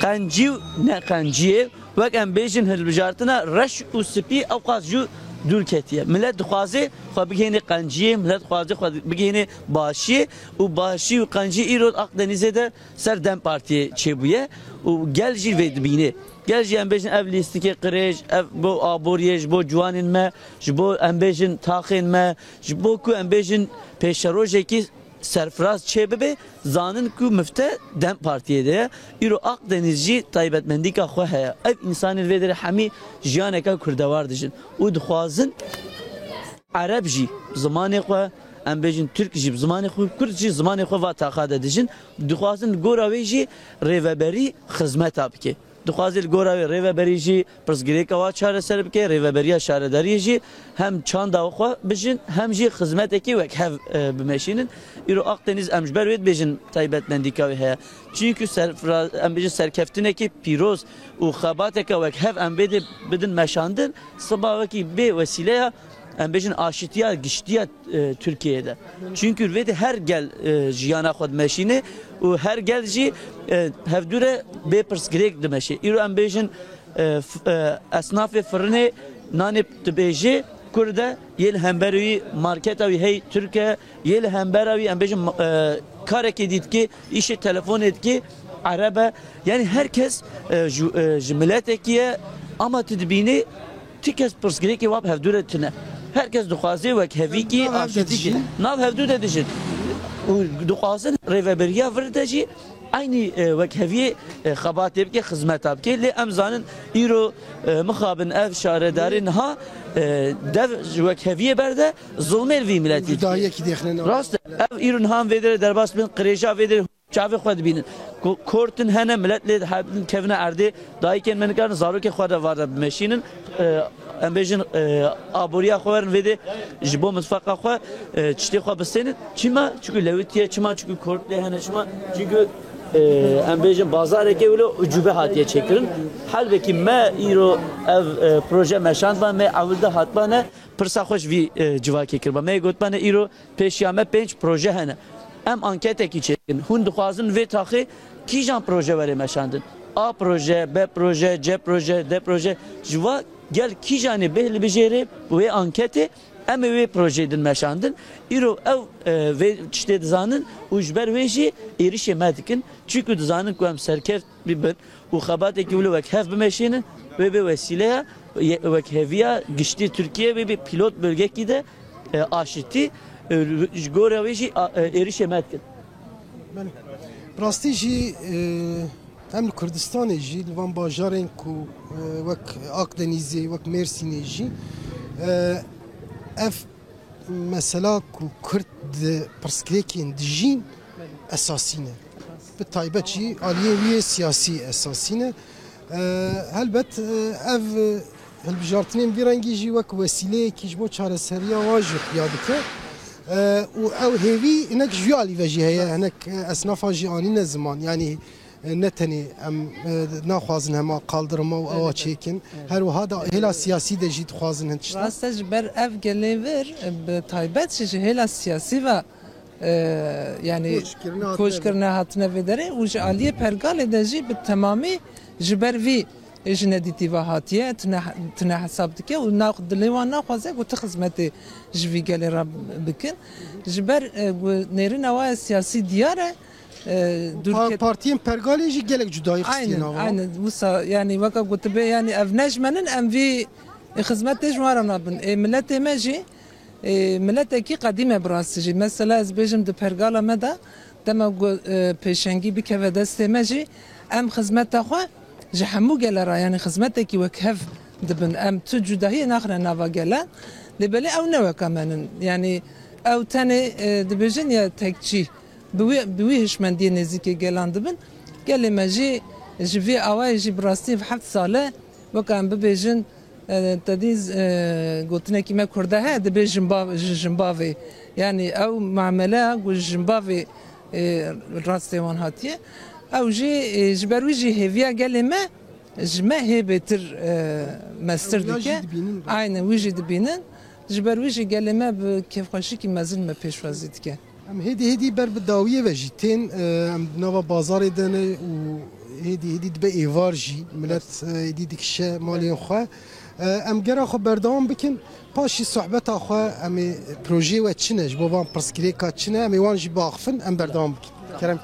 Kanciv ne kanciye ve ambejin hilbijartına reş usipi avqazju dürketiye. Millet duaze xo bigene kanciye, millet duaze xo bigene başi u başi u kanci İro Akdeniz'e de serdem partiye çebuye. U gel jirve dibine. Gel ji embejin ev listike qrej ev bo aboriye ji bo ciwanin me ji bo embejin taxên me ji bo ku embejin pêşerojekî serfiraz çêbibe zanin ku mifte dem partiye de îro Akdeniz jî taybetmendîka xwe heye ev insanên vê derê hemî jiyaneka kurdewar dijin û dixwazin Ereb jî zimanê xwe embejin Türk jî zimanê xwe Kurd jî zimanê xwe va taxa de dijin dixwazin gora wê jî rêveberî xizmeta bike دخوازل گورا و ریوبری جی پرسگری کوا چاره سر بکه ریوبریا شهرداری جی هم چند داخو بجن هم جی خدمت کی و که بمشینن ایرو Akdeniz امجبر وید بجن تایبت مندیکا و هه çünkü ام بجن سرکفتنه کی پیروز و خبات که و که ام بدن مشاندن صبا کی به وسیله ام بجن آشتیا گشتیا Türkiye'de çünkü ve her gel jiyana xod meşine و her gel jî hevdure bê pirsgirêk dimeşe. Îro em bêjin esnafê firnê nanê dibêje Kurde yê li hemberî wî marketa wî hey Türkiye yê li hembera wî em bêjin karekê dîtkê îşê telefonê dikê Erebe yani herkes ji miletekî ye ama tu dibînî ti kes pirsgirêkê wap hevdure tune. Herkes dixwaze wek hevî kî aşitî nav hevdûre dijin. دخوازن ریوبریا ورده جی aynı vekheviye xabatê bike xizmeta bike lê em zanin îro mixabin ev şaredarî niha dev vekheviye berde zulmê vî milletî rast ev îro niha vê derê derbas bin qirêja vê derê çavê xwe dibînin ku Kurtin hene millet lê hebin kevine erdê dayîkên me nikarin zarokê xwe de var de bimeşînin em bêjin aboriya xwe werin vê de ji bo mitfeqa xwe tiştê xwe bistênin çima çünkü lewitiye çima çünkü Kurt lê hene çima çünkü em bêjin bazareke wilo ucube hatiye çêkirin helbekî me îro ev proje meşandban me ewil de hatbane pirsa xweş vî civakê kirba me gotbane îro pêşiya me 5 proje hene em anketekî çêkin hûn dixwazin vê taxê kîjan proje were meşandin A proje, B proje, C proje, D proje jiva gel kîjanê bêh li bijêrê wê anketê em ê wê projeyê din meşandin îro ev vê tiştê dizanin û ji ber wê jî êrişê me dikin çünkü dizanin ku em serkeft bibin û xebatekî wilo wek hev bimeşînin wê bê wesîleya wek heviya giştî Tirkiye wê bê pilot bölgekî de aşitî ji gorê wê jî êrişê me dikin. Rastî jî em li Kurdistanê jî li van bajarên ku wek Akdenîzê wek Mêrsînê jî ev mesela ku Kurd di pirsgirêkên dijîn esasî ne bi taybet jî aliyê wî siyasî esasî ne helbet ev hilbijartinên vî rengî jî wek wesileyekî ji bo çareseriya wan jî xuya dike û ew hêvî hinek ji alî ve jî heye hinek esnafa jî anîne ziman yani ne tenê em naxwazin hema qaldırma û ewa çêkin her wiha da hêla siyasî de jî dixwazin hin tişta rast e ji ber ev gelê vir bi taybet ji hêla siyasî ve yani koçkirine hatine vê derê û ji aliyê pergalê de jî bi temamî ji ber vî ji nedîtî ve hatiye tune hesab dike û dilê wan naxwaze ku ti xizmetê ji vî gelê re bikin ji ber nêrîna waya siyasî diyar e Partiyên pergalê jî gelek cudayî xistîne aynen wisa yani weka gotibe yani ev nejmenin em vî xizmetê ji wan re nabin milletê me jî milletekî qedîm e bi rastî jî mesela ez bêjim di pergala me de dema pêşengî bikeve destê me jî em xizmeta xwe ji hemû gelera yani xizmetekî wek hev dibin em tu cudahiyê naxire nava gelen lê belê ew ne weka menin yani ew tenê dibêjin ya tekçî bi wî hişmendiyê nêzîkê gelan dibin gelê me jî ji vê awayê jî bi rastî heft sale weka em bibêjin tedî gotinekî me Kurda heye dibê jimbavê yani ew mameleya ku jimbavê rastê wan hatiye ew jî ji ber wî jî hêviya gelê me ji me hêbêtir mestir dike aynen wî jî dibînin ji ber wî jî gelê me bi kêfxweşîkî mezin me pêşwazî dike em hêdî ber bi dawiyê ve jî tên em nava bazarê de ne û hêdî dibe êvar jî millet hêdî dikişe malên xwe em gera xwe berdewam bikin paşî sohbeta xwe em ê projê we çi ne ji bo van pirsgirêka çi ne em ê wan jî biaxivin em berdewam bikin kerem kî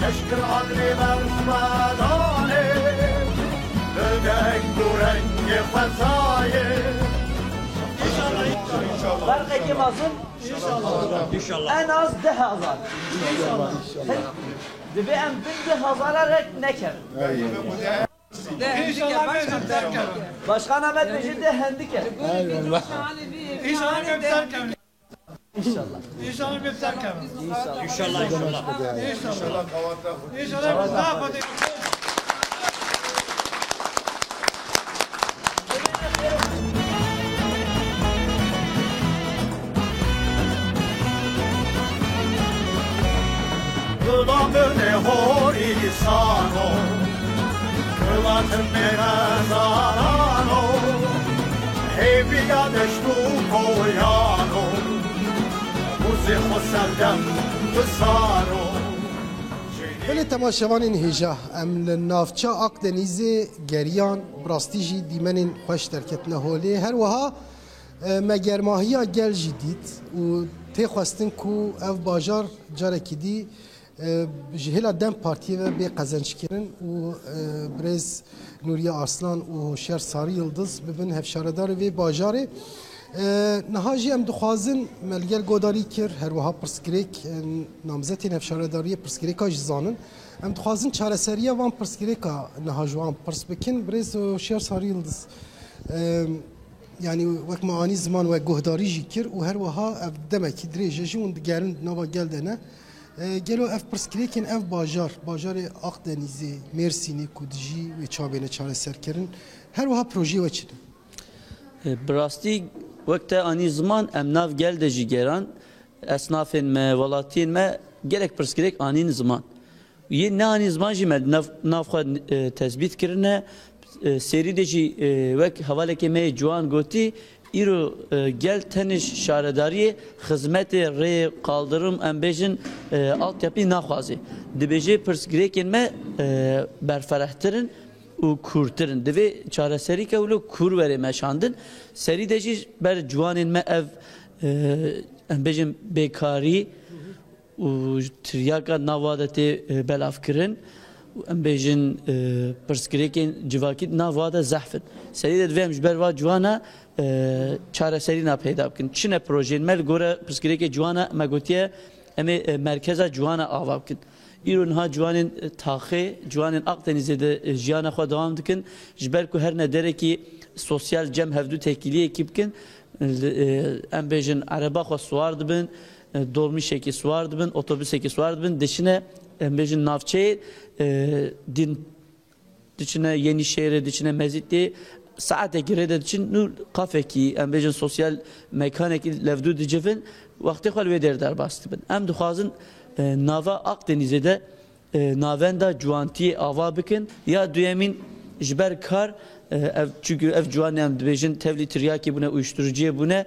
Eşkır adli mermedane Ödek durengi fesaye Fark kim alsın? İnşallah. En az 10,000. İnşallah. Dibe em 10,000 rek neker. Başkan Ahmet Beşir de hendike. İnşallah gösterken. İnşallah. İnşallah gösterken. İnşallah. İnşallah. İnşallah. İnşallah. Kılamını horisano Kılatın menazarano Heviya deştu koyano Muzi xoserdem bısaro Belê temaşevanên hêja em li navçe Akdenîzê geriyan rastî jî dîmenên xweş derketine holê her wiha me germahiya gel jî dît û tê xwestin ku ev bajar carekî dî ji hêla dem partiyê ve bê qezençkirin û Birêz Nuriye Arslan û Hoşyar Sarî Yıldız bibin hevşaredarê vê bajarê niha jî em dixwazin melgel godarî kir her wiha pirsgirêk namzetên hevşaredariyê pirsgirêka jî zanin ام دخوازن چارەسەریە وان پرسگirêka nehajwan pirs bikin birêz şer sarî yıldız yani wek me anî ziman we guhdarî jî kir û her wiha ev demekî dirêje jî hûn digerin nava gel de ne gelo ev pirsgirêkên ev bajarê Akdenîzê Mêrsînê ku dijî wê çavêne çareserkirin her wiha projeyê we çi ne bi rastî wek te anî ziman em nav gel de jî geran esnafên me welatiyên me gelek pirsgirêk anîn ziman yê ne anî ziman jî me nav xwe tezbît kirine serî de jî wek hevalekê me ciwan gotî îro gel tenîş şaredariyê xizmetê rê kaldırım em bêjin altyapî naxwazê dibêje pirsgirêkên me berferehtirin û kûrtirin divê çareserîka wilo kûr were meşandin serî de jî ber ciwanên me ev em bêjin bêkarî û tiryaka nava de tê belavkirin em bêjin pirsgirêkên civakî nava de zehfin serî de divê em ji ber va ciwana çareserîna peyda bikin çi ne projeyên me li gora pirsgirêkê ciwana me gotiye em ê merkeza ciwana ava bikin îro niha ciwanên taxê ciwanên Akdenîzê de jiyana xwe dewam dikin ji ber ku her ne derekî sosyal cem hevdû tekîliyekî bikin em bêjin ereba xwe swar dibin dolmuşekî swar dibin otobüsekî swar dibin dişine em bêjin navçeyê din diçine Yenişehirê diçine Mezitli'ye saetekî rê de diçin nû qafekî em bêjin sosyal mekanekî levdû dicivin wextê xwe li wê dêr derbas dibin em dixwazin nava Akdenîzê de navenda ciwantiyê ava bikin ya duyemîn ji ber kar çünkü ev ciwan em dibêjin tevlî tiryakê bûne uyuşturuciyê bûne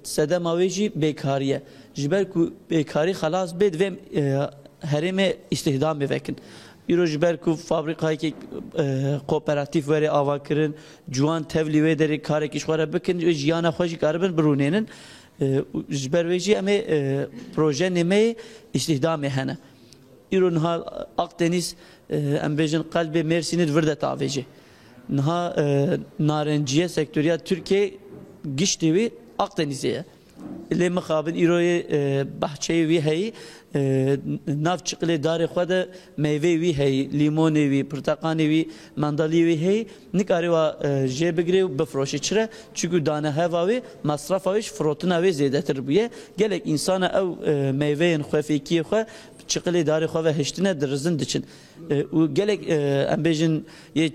sedema wê jî bêkariye ji ber ku bêkarî xelas bê divê herêmê istihdamê vekin îro ji ber ku fabrikayekî kooperatif were ava kirin ciwan tevlî wê derê karekî ji xwe re bikin jiyana xwe jî karibin birûnênin ji ber wê jî em ê projenê me istihdamê hene îro niha Akdeniz em bêjin qelbê Mêrsînê di vir de tavêjê niha narenciye sektörya Türkiye giştî wî Akdenîzê ye lê mixabin îroyê behçeyê wî heyî nav çiqilê darê xwe de meyvê wî heyî lîmonê wî pirteqanê wî mandalî wî heyî nikarî wa jê bigire û bifroşe çi re çünkü daneheva wê masrafa wê ji firotina wê zêdetir bûye gelek însana ew meyveyên xwefêkiyê xwe çiqilê darê xwe ve hiştine dirizin diçin û gelek em bêjin yê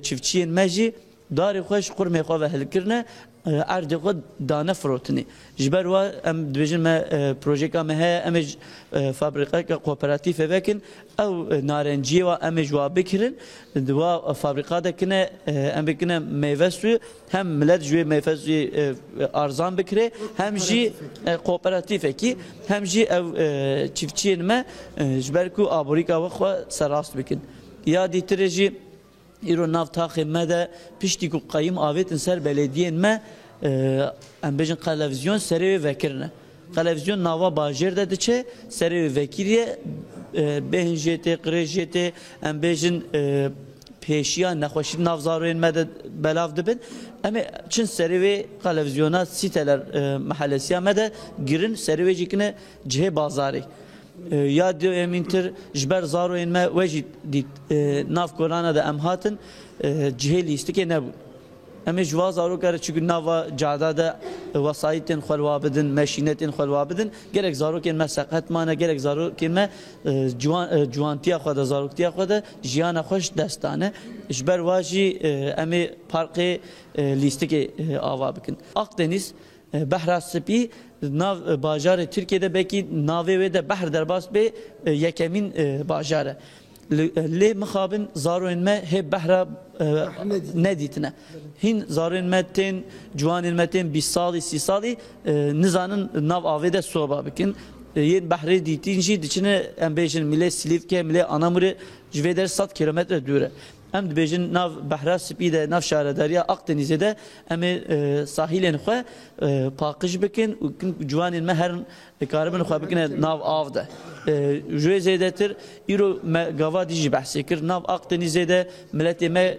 çiftçiyên me jî darê xwe ji qurmê xwe ve hilkirine erdê xwe dane firotinê ji ber wa em dibêjin me projeka me heye em ê fabrikeka kooperatifê vekin ew narenciyê wa em ê ji wa bikirin di wa fabrika de kine em bikine meyve suyu hem millet ji wê meyve suyê arzan bikire hem jî kooperatifekî hem jî ev çiftçiyên me ji ber ku aborîka xwe serast bikin ya dîtirê jî îro nav taxê me de piştî ku qayîm avêtin ser belediyên me em bêjin televizyon serê wê vekirine televizyon nava bajêr de diçe serê wê vekiriye bêhên jê tê qirê jê tê em bêjin pêşiya nexweşî nav zarokên me de belav dibin em ê çin serê wê televizyona sîteler mehellesiya me de girin serê wê jî kine cihê bazarê ya emîntir ji ber zarokên me we jî dît nav kolana de em hatin cihê lîstikê nebû em ê ji va zarokê re çünkü nava cada de wesayîtên xwe li wa bidin meşînetên xwe li wa bidin gerek zarokên me seqet mane gerek zarokên me ciwantiya xwe de zaroktiya xwe de jiyana xwe ji dest dane ji ber wa jî em ê parkê lîstikê ava bikin Akdeniz behra spî nav bajarê Tirkiyeyê belkî navê wê de behr derbas bê yekemîn bajar e lê mixabin zarokên me hê behra nedîtine hîn zarokên me tên ciwanên me tên 20 salî 30 salî nizanin nav avê de soba bikin yên behrê dîtîn jî diçine em bêjin milê Silîvke milê Anamurê ji vê der 100 kilometre dûr e em dibêjin nav behra spî de nav şaredariya Akdenîzê de em ê sahîlên xwe paqij bikin û ciwanên me her dikaribin xwe bikine nav av de ji wê zêdetir îro me gavadî jî behsê kir nav Akdenîzê de milletê me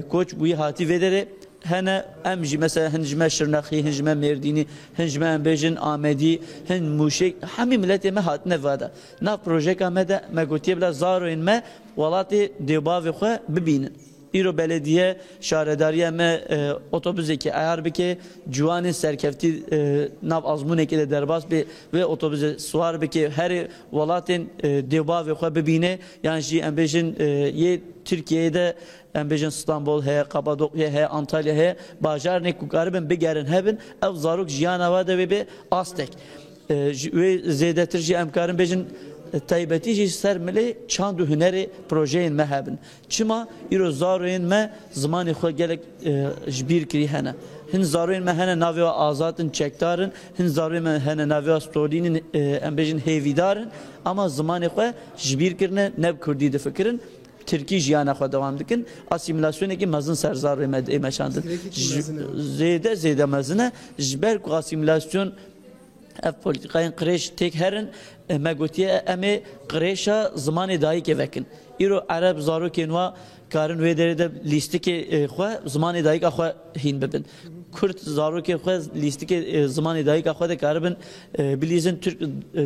koç bûyî hatî vê derê هنا امجي مثلا هنجمه شرنخي هنجمه مرديني هنجمه امبيجن آمدي هن موشك همي ملت ما هات نفادا ناف بروجيك امدا ما قلتي بلا زارو ان ما ولاتي ديباوي خو ببينن ایرو بلدیه شهرداریه ما otobüse ki eğer bir ki juanın serkefti nav azmune ki de derbas bir ve otobüse suar bir ki her velatin deva ve xwe bibine yani jî embejin ye Türkiye'de embejin İstanbul he Kapadokya he Antalya he bajar ne ku garibin bigerin hebin ev zaruk jiyana va de ve astek ve zedetir jî emkarın bejin taybeti jî ser mili çand û hunerê projeyên me hebin. Çima îro zaroyên me zimanê xwe gelek ji bîr kirî hene. Hin zaroyên me hene navê we azatin çekdarin, hin zaroyên me hene navê we stolînin em bêjin hêvîdarin ama zimanê xwe ji bîr kirine ne bi Kurdî difikirin. Tirkî jiyana xwe dewam dikin. Asîmîlasyonekî mezin ser zaroyê me êmeşandin. Zêde mezin e ji ber ku asîmîlasyon ev politikayên qirêj têk herin me gotiye em ê qirêşa zimanê dayîkê vekin. Îro Ereb zarokên wa karin wê derê de lîstikê xwe zimanê dayîka xwe hîn bibin. Kurd zarokê xwe lîstikê zimanê dayîka xwe de karibin bilîzin Türk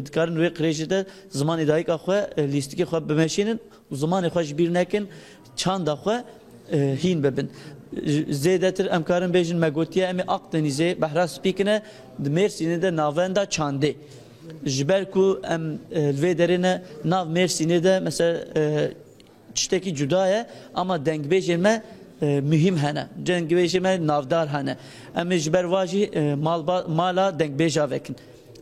dikarin wê qirêjê de zimanê dayîka xwe lîstikê xwe bimeşînin û zimanê xwe ji bîr nekin çanda xwe hîn bibin. Zêdetir em karin bêjin me gotiye em ê Akdenîzê behra spîkine di Mêrsînê de navenda çandê. Ji ber ku em vê derê ne nav Mêrsînê de mesela tiştekî cuda ye ama dengbêjên me mühim hene. Dengbêjên me navdar hene. Em ê ji ber wa jî mala dengbêja vekin.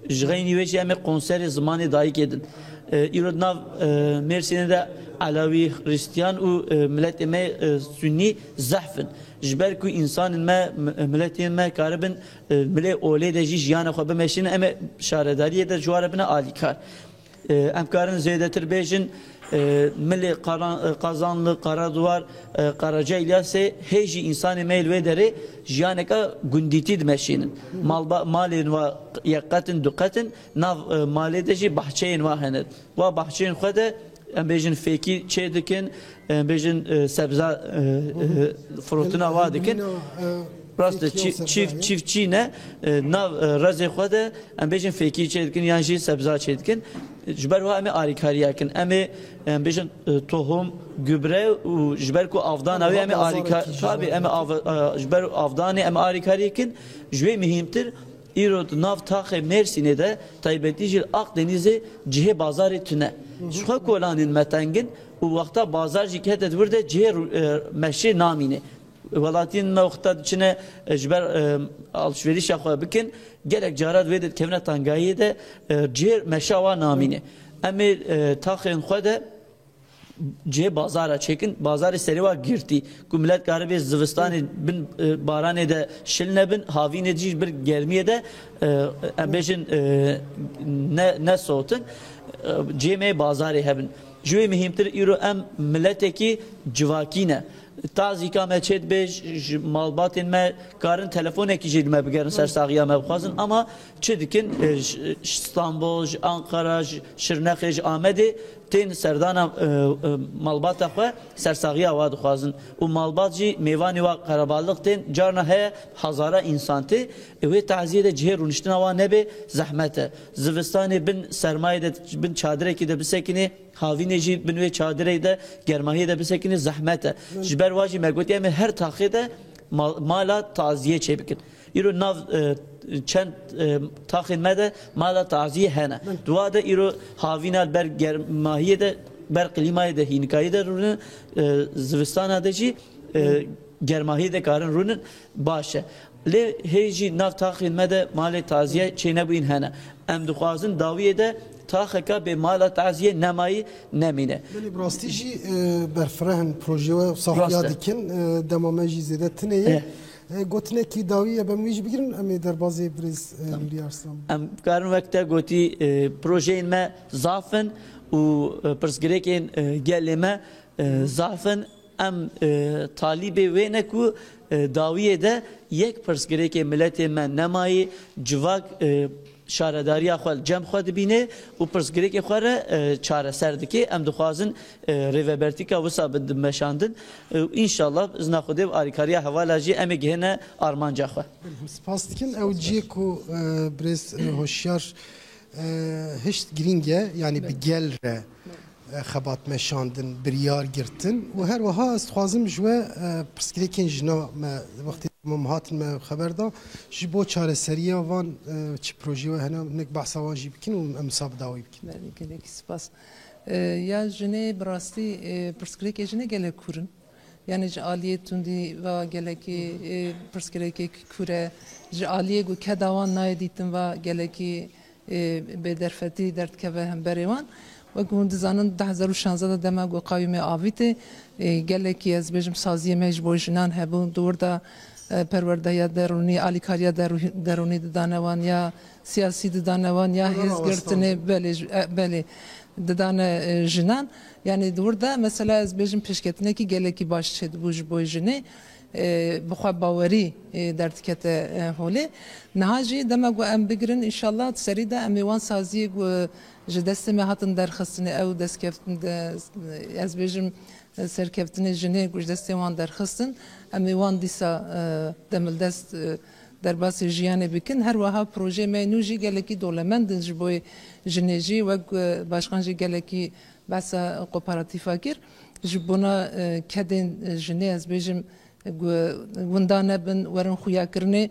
Ji xeynî wê jî em ê konserê zimanê dayîk edin. Îro nav Mêrsînê de Alavi, Hristiyan û milletê me Sünni zehfin. Ji ber ku insanên me milletên me karibin milê olê de jî jiyana xwe bimeşînin em ê şaredariyê de ciware bine alîkar. Em karin zêdetir bêjin milê Qazanlı, Qaraduvar, Qaraca İlyasê hê jî insanê me li wê derê jiyaneka gundîtî dimeşînin. Malên wa yeqetin duqetin nav malê de jî bahçeyên wa hene. Wa bahçeyên xwe de em bêjin fêkî çê dikin, em bêjin sebza frotina wa dikin. Rast çiftçî ne nav razê xwe de em bêjin fêkî çê dikin yan jî sebza çê dikin. Ji ber wa em ê alîkariya kin. Em ê bêjin tohum, gübre û ji ber ku avdana wê em ê alîkar tabii em ê ji ber avdanê em ê alîkariya kin ji wê mihîmtir. îro nav taxê Mêrsînê de taybetî jî Akdenîzê cihê bazarê tune. Ji xwe kolanên me tengin û wexta bazar jî hete dibir de cihê meşê namîne. Welatiyên me wexta diçine ji ber alışverîşa xwe bikin gelek carat wê de kevne tangayî de cihê meşa wa namîne. Em ê taxên xwe de cihê bazara çekin, bazarê serê wa girtî. Ku millet garibê zivistanê bin baranê de şil nebin, havînê jî bir germiyê de em bêjin ne sotin, cihê me bazarê hebin. Ji wê mihîmtir îro em milletekî civakî ne. Tazîka me çê dibêj ji malbatên me karin telefonekî jî me bigerin ser saxiya me bixwazin ama çi dikin İstanbul, ji Ankara, ji Şirnexê, ji Amedê tên serdana malbata xwe sersaxiya wa dixwazin û malbat jî mêvanê wa qereballik tên carna heye hezara însan tê wê teziyê de cihê rûniştina wa nebe zehmet e. Zivistanê bin sermayê de bin çadirekî de bisekînê havînê jî bin wê çadirê de germahiyê de bisekînê zehmet e. Ji ber wa jî me gotiye em ê her taxê de mala taziyê çê bikin. îro nav çend taxên me de mala taziyê hene. Dua de îro havîna ber germahiyê de ber klîmayê de hînikayê de rûnin zivistana de jî germahiyê de karin rûnin baş e. Lê hê jî nav taxên me de malê taziye çê nebûyîn hene. Em dixwazin dawiyê de taxeka bê mala taziye nemayî nemîne. Belê rastî jî berfirehên proje we saxiya dikin dema me jî zêde tinê gotinekî dawiye bem wî jî bigirin em ê derbasê birêz Arslan. Em karin wekte gotî projeyên me zafin û pirsgirêkên gelê me zafin em talîbê wê ne ku dawiyê de yek pirsgirêkê milletê me nemayî civak şaredariya xwe cem xwe dibîne û pirsgirêkê xwe re çareser dike em dixwazin rêvebertîka wisa bi meşandin înşallah izna Xwedê alîkariya hevala jî em ê gihîne armanca xwe. Spas dikin ew ciyê ku birêz hoşyar hişt giring e yani bi gel re xebat meşandin biryar girtin û her wiha ez dixwazim ji we pirsgirêkên jina me wextê hatin me xeber da ji bo çareseriya van çi projê we hene nek behsa wan jî bikin û em sab dawî bikin. Gelekî spas. Ya jinê bi rastî pirsgirêkê jinê gelek kurin. Yani ji aliyê tundî ve gelekî pirsgirêkê kure ji aliyê got keda wan nayê dîtin ve gelekî bêderfetî derdkeve hemberê wan. Wek hûn dizanin 2016 dema got qawîmê avîtê gelekî ez bêjim saziyê me ji bo jinan hebûn dûr da perwerdeya derûnî alîkariya derûnî didane wan ya siyasî didane wan ya hêzgirtinê belê didane jinan yani dûr da mesela ez bêjim pêşketinekî gelekî baş çêdibû ji bo jinê bixwe bawerî derdikete holê niha jî dema got em bigirin înşallah serî de em ê wan saziyê got ji destê me hatin derxistinê ew destkeftin ez bêjim serkeftinê jinê got ji destê wan derxistin em ê wan dîsa demildest derbasê jiyanê bikin her wiha projê me nû jî gelekî dolemendin ji bo jinê jî wek başkan jî gelekî behsa kooperatīfa kir ji bona kedên jinê ez bêjim winda nebin werin xuyakirinê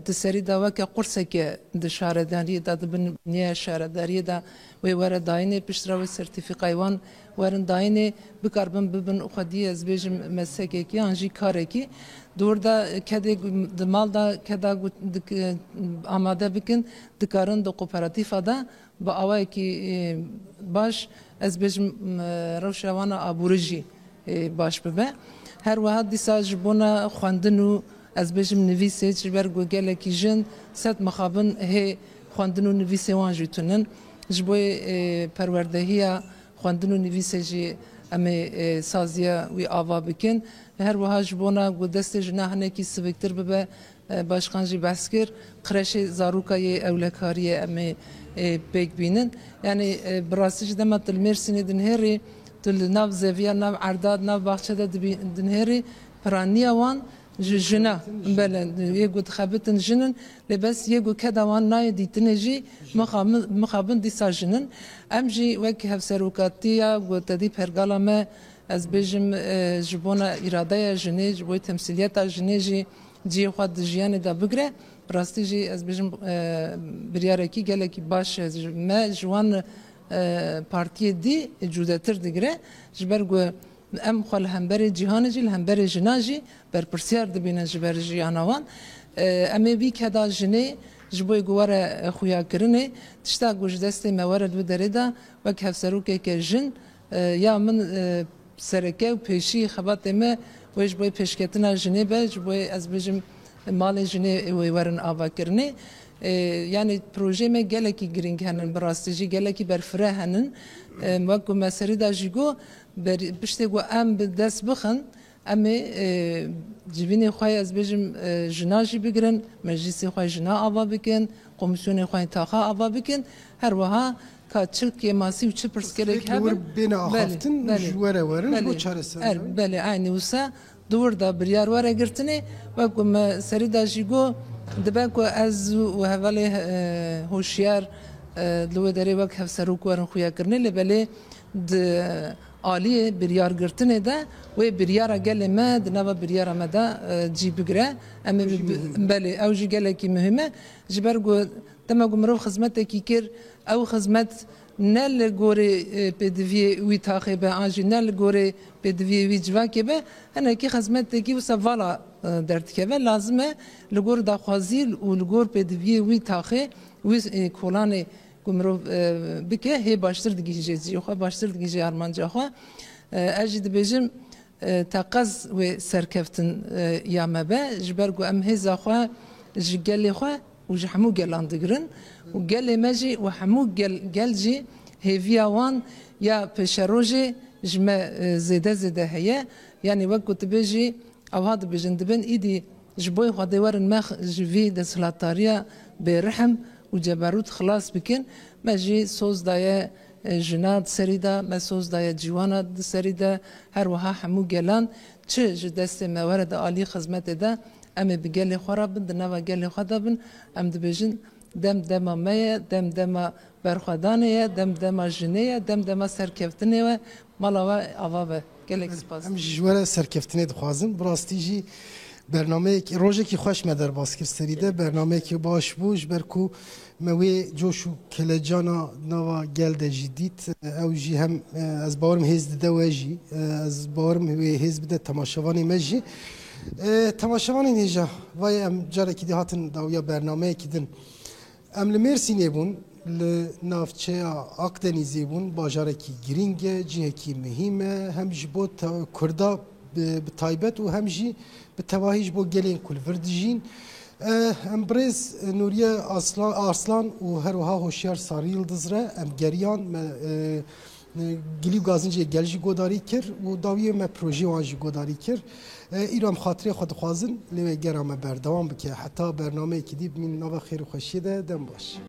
di serî da weke qurseke di şaredariyê da dibin niya şaredariyê da wê were dayînê piştre wê sertîfîqayê wan werin dayînê bikarbin bibin xwedî ez bêjim meslekekî an jî karekî dûr da kedê di mal da keda amade bikin dikarin di kooperatīfa da bi awayekî baş ez bêjim rewşa wan a aborî jî baş bibe her wiha dîsa ji bona xwendin û ez bêjim nivîsê ji ber got gelekî jin sed mixabin hê xwendin û nivîsê wan jî tune ji bo perwerdehiya xwendin û nivîsê jî em ê saziya wî ava bikin her wiha ji bona got destê jina hinekî siviktir bibe başkan jî behs kir qreşê zarokayê ewlekariyê em ê pêk bînin yani bi rastî ji dema til Mêrsînê dinhêrê til nav zeviya nav erdad nav baxçede dinhêrê piraniya wan ji jina bele yê got xebitin jinin lê bes yê got keda wan nayê dîtinê jî mixabin dîsa jinin em jî wek hevserokatiya gotedî pergala me ez bêjim ji bona îradeya jinê ji bo temsîliyeta jinê jî ciyê xwe di jiyanê da bigire rastî jî ez bêjim biryarekî gelekî baş me ji wan partiyê dî cudetir digire ji ber got em xwe li hemberê cîhanê jî li hemberê jina jî berpirsiyar dibîne ji ber jiyana wan em ê vî keda jinê ji bo got were xuyakirinê tişta got ji destê me were li derê da wek hevserokeke jin ya min sereke û pêşî xebatê me wê ji bo pêşketina jinê be ji bo ez bêjim malê jinê wê werin avakirinê yani projê me gelekî giring henin bi rastî jî gelekî berfireh henin wek ku me serî da jî got piştê got em bi dest bixin em ê civînê xwe ez bêjim jina jî bigirin meclîsê xwe jina ava bikin komîsyonê xwe taxa ava bikin her wiha ka çi kêmasî û çi pirsgirêk hebin bêne axaftin ji were werin bo çareser belê aynî wisa dûr da biryar were girtinê wek ku me serî da jî got dibe ku ez û hevalê hoşyar li wê derê wek hevserok werin xuyakirinê lê belê di aliyê biryar girtinê de wê biryara gelê me di nava biryara me de cî bigire em ê belê ew jî gelekî mühim e ji ber got dema ku mirov xizmetekî kir ew xizmet ne li gorê pêdiviyê wî taxê be an jî ne li gorê pêdiviyê wî civakê be hinekî xizmetekî wisa vala derdikeve lazim e li gor daxwazî û li gor pêdiviyê wî taxê wî kolanê ku mirov bike hê baştir digîje cî xwe baştir digîje armanca xwe ez jî dibêjim teqez wê serkeftin ya me be ji ber ku em hêza xwe ji gelê xwe û ji hemû gelan digirin û gelê me jî û hemû gel jî hêviya wan ya pêşerojê ji me zêde zêde heye yani wek ku dibêjî ew ha dibêjin dibin îdî ji bo xwedê werin me ji vî desthilatdariya bêrihim û و جبروت خلاص بکن مجی سوز دایه جناد سریدا مسوز دایه جوانا سریدا هر وها همو گلان چه جدست موارد عالی خدمت ده ام بگل خرابن دنوا گل خدابن ام دبجن دم مایه دم برخدانه دم جنیه دم سرکفتنه و مالاوا آوابه گلک سپاس ام جواره سرکفتنه دخوازم براستی جی برنامه روزی که خوش مدر باسکر سریده برنامه که باش بوش برکو موی جوشو کلجانا نوا گلد جدید او جی هم از باورم هزد دواجی از باورم هزد بده تماشاوانی مجی تماشاوانی نیجا وای ام جاره که هاتن داویا برنامه کدن ام لمرسی نبون لنافچه اکدنیزی بون باجاره کی گرینگه جیه کی مهمه هم جبوت کردا بتایبت و هم جی بتواهیج بو گلین کل وردجین امبرز نوریه ارسلان و هر وها هوشیار ساریل دزره ام گریان گلیو گازنجی گلجی گوداری کر و داویه ما پروژه وانجی گوداری کر ایرام خاطری خود خوازن لیوه گرام بردوام بکه حتی برنامه کدیب من نوا خیر و خوشیده دم باش